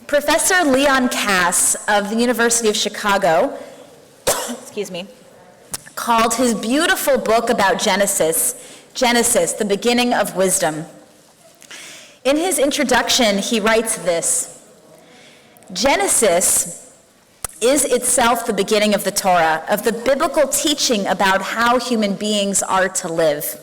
Professor Leon Kass of the University of Chicago, called his beautiful book about Genesis, the Beginning of Wisdom. In his introduction, he writes this: Genesis is itself the beginning of the Torah, of the biblical teaching about how human beings are to live.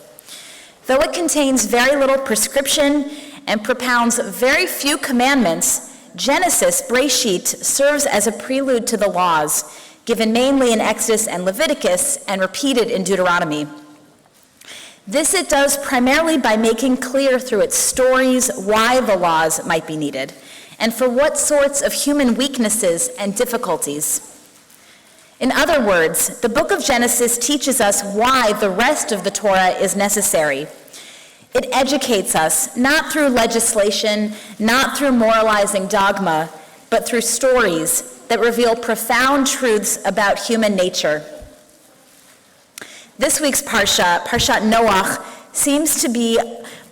Though it contains very little prescription and propounds very few commandments, Genesis, Breshit, serves as a prelude to the laws, given mainly in Exodus and Leviticus and repeated in Deuteronomy. This it does primarily by making clear through its stories why the laws might be needed, and for what sorts of human weaknesses and difficulties. In other words, the book of Genesis teaches us why the rest of the Torah is necessary. It educates us, not through legislation, not through moralizing dogma, but through stories that reveal profound truths about human nature. This week's Parashat Noach, seems to be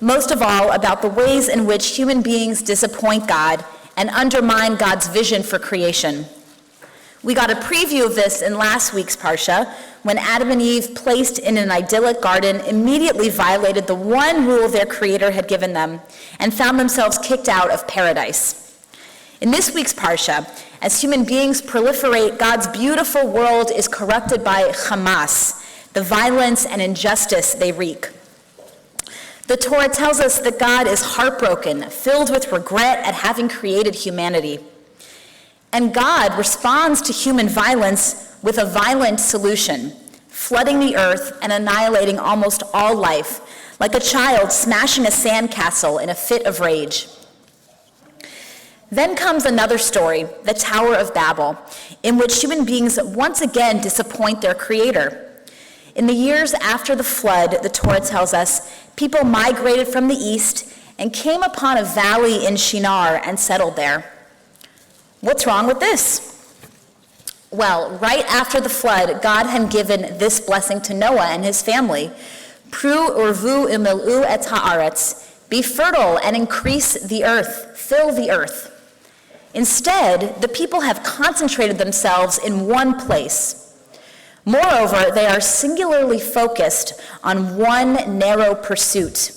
most of all about the ways in which human beings disappoint God and undermine God's vision for creation. We got a preview of this in last week's Parsha, when Adam and Eve, placed in an idyllic garden, immediately violated the one rule their Creator had given them and found themselves kicked out of paradise. In this week's Parsha, as human beings proliferate, God's beautiful world is corrupted by Hamas, the violence and injustice they wreak. The Torah tells us that God is heartbroken, filled with regret at having created humanity. And God responds to human violence with a violent solution, flooding the earth and annihilating almost all life, like a child smashing a sandcastle in a fit of rage. Then comes another story, the Tower of Babel, in which human beings once again disappoint their Creator. In the years after the flood, the Torah tells us, people migrated from the east and came upon a valley in Shinar and settled there. What's wrong with this? Well, right after the flood, God had given this blessing to Noah and his family. Pru urvu imilu et haaretz. Be fertile and increase the earth, fill the earth. Instead, the people have concentrated themselves in one place. Moreover, they are singularly focused on one narrow pursuit.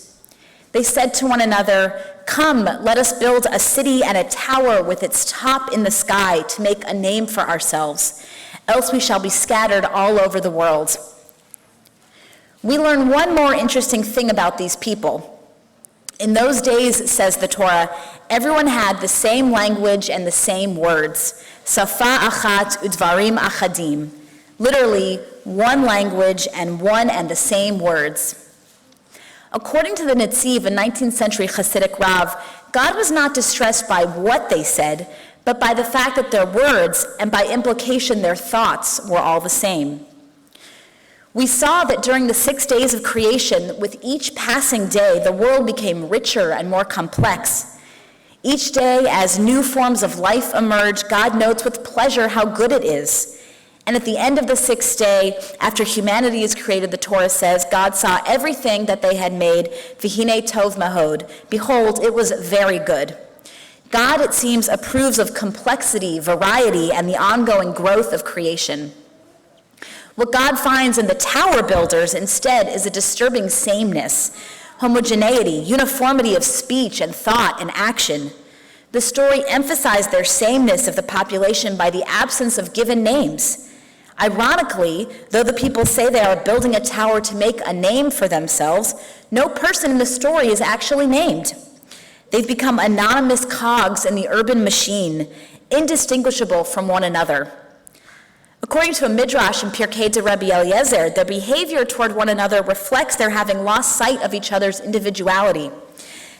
They said to one another, "Come, let us build a city and a tower with its top in the sky to make a name for ourselves, else we shall be scattered all over the world." We learn one more interesting thing about these people. In those days, says the Torah, everyone had the same language and the same words, safa achat udvarim achadim, literally one language and one and the same words. According to the Netziv, a 19th century Hasidic Rav, God was not distressed by what they said, but by the fact that their words, and by implication their thoughts, were all the same. We saw that during the 6 days of creation, with each passing day, the world became richer and more complex. Each day, as new forms of life emerge, God notes with pleasure how good it is. And at the end of the 6th day, after humanity is created, the Torah says, God saw everything that they had made, v'hine tov mahod. Behold, it was very good. God, it seems, approves of complexity, variety, and the ongoing growth of creation. What God finds in the tower builders instead is a disturbing sameness, homogeneity, uniformity of speech and thought and action. The story emphasized their sameness of the population by the absence of given names. Ironically, though the people say they are building a tower to make a name for themselves, no person in the story is actually named. They've become anonymous cogs in the urban machine, indistinguishable from one another. According to a midrash in Pirkei de Rabbi Eliezer, their behavior toward one another reflects their having lost sight of each other's individuality.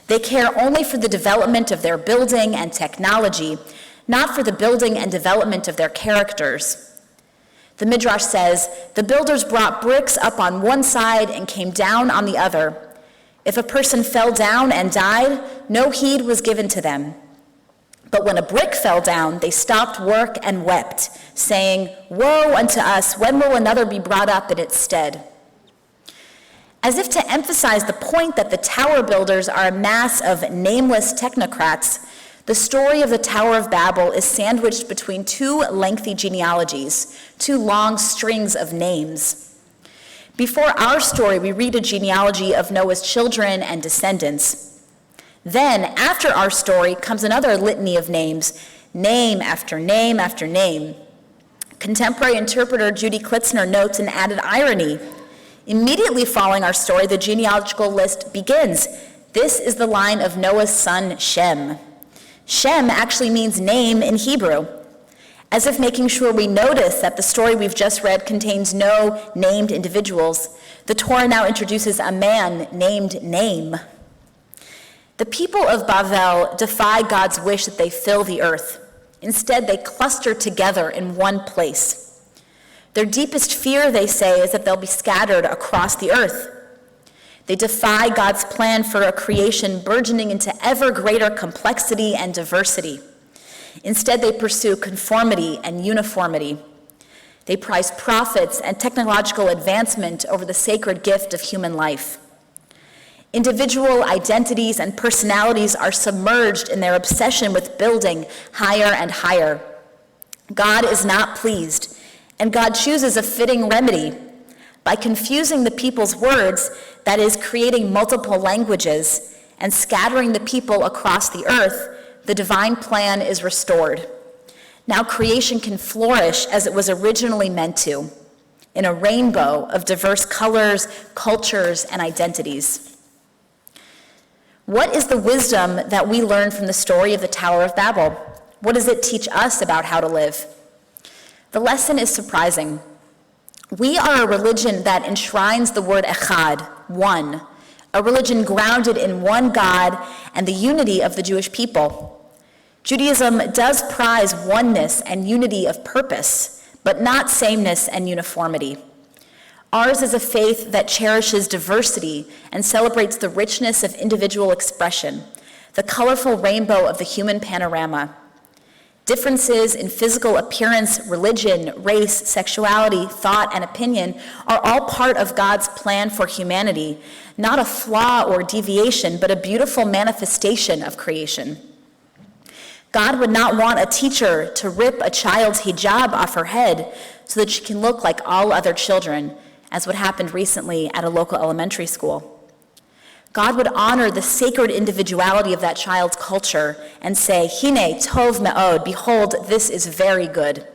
They care only for the development of their building and technology, not for the building and development of their characters. The Midrash says, the builders brought bricks up on one side and came down on the other. If a person fell down and died, no heed was given to them. But when a brick fell down, they stopped work and wept, saying, "Woe unto us, when will another be brought up in its stead?" As if to emphasize the point that the tower builders are a mass of nameless technocrats, The story of the Tower of Babel is sandwiched between two lengthy genealogies, two long strings of names. Before our story, we read a genealogy of Noah's children and descendants. Then, after our story, comes another litany of names, name after name after name. Contemporary interpreter Judy Klitzner notes an added irony. Immediately following our story, the genealogical list begins. This is the line of Noah's son, Shem. Shem actually means name in Hebrew. As if making sure we notice that the story we've just read contains no named individuals, the Torah now introduces a man named Name. The people of Babel defy God's wish that they fill the earth. Instead, they cluster together in one place. Their deepest fear, they say, is that they'll be scattered across the earth. They defy God's plan for a creation burgeoning into ever greater complexity and diversity. Instead, they pursue conformity and uniformity. They prize profits and technological advancement over the sacred gift of human life. Individual identities and personalities are submerged in their obsession with building higher and higher. God is not pleased, and God chooses a fitting remedy. By confusing the people's words, that is, creating multiple languages, and scattering the people across the earth, the divine plan is restored. Now creation can flourish as it was originally meant to, in a rainbow of diverse colors, cultures, and identities. What is the wisdom that we learn from the story of the Tower of Babel? What does it teach us about how to live? The lesson is surprising. We are a religion that enshrines the word echad, one, a religion grounded in one God and the unity of the Jewish people. Judaism does prize oneness and unity of purpose, but not sameness and uniformity. Ours is a faith that cherishes diversity and celebrates the richness of individual expression, the colorful rainbow of the human panorama. Differences in physical appearance, religion, race, sexuality, thought, and opinion are all part of God's plan for humanity, not a flaw or deviation, but a beautiful manifestation of creation. God would not want a teacher to rip a child's hijab off her head so that she can look like all other children, as what happened recently at a local elementary school. God would honor the sacred individuality of that child's culture and say, Hine tov me'od, behold, this is very good.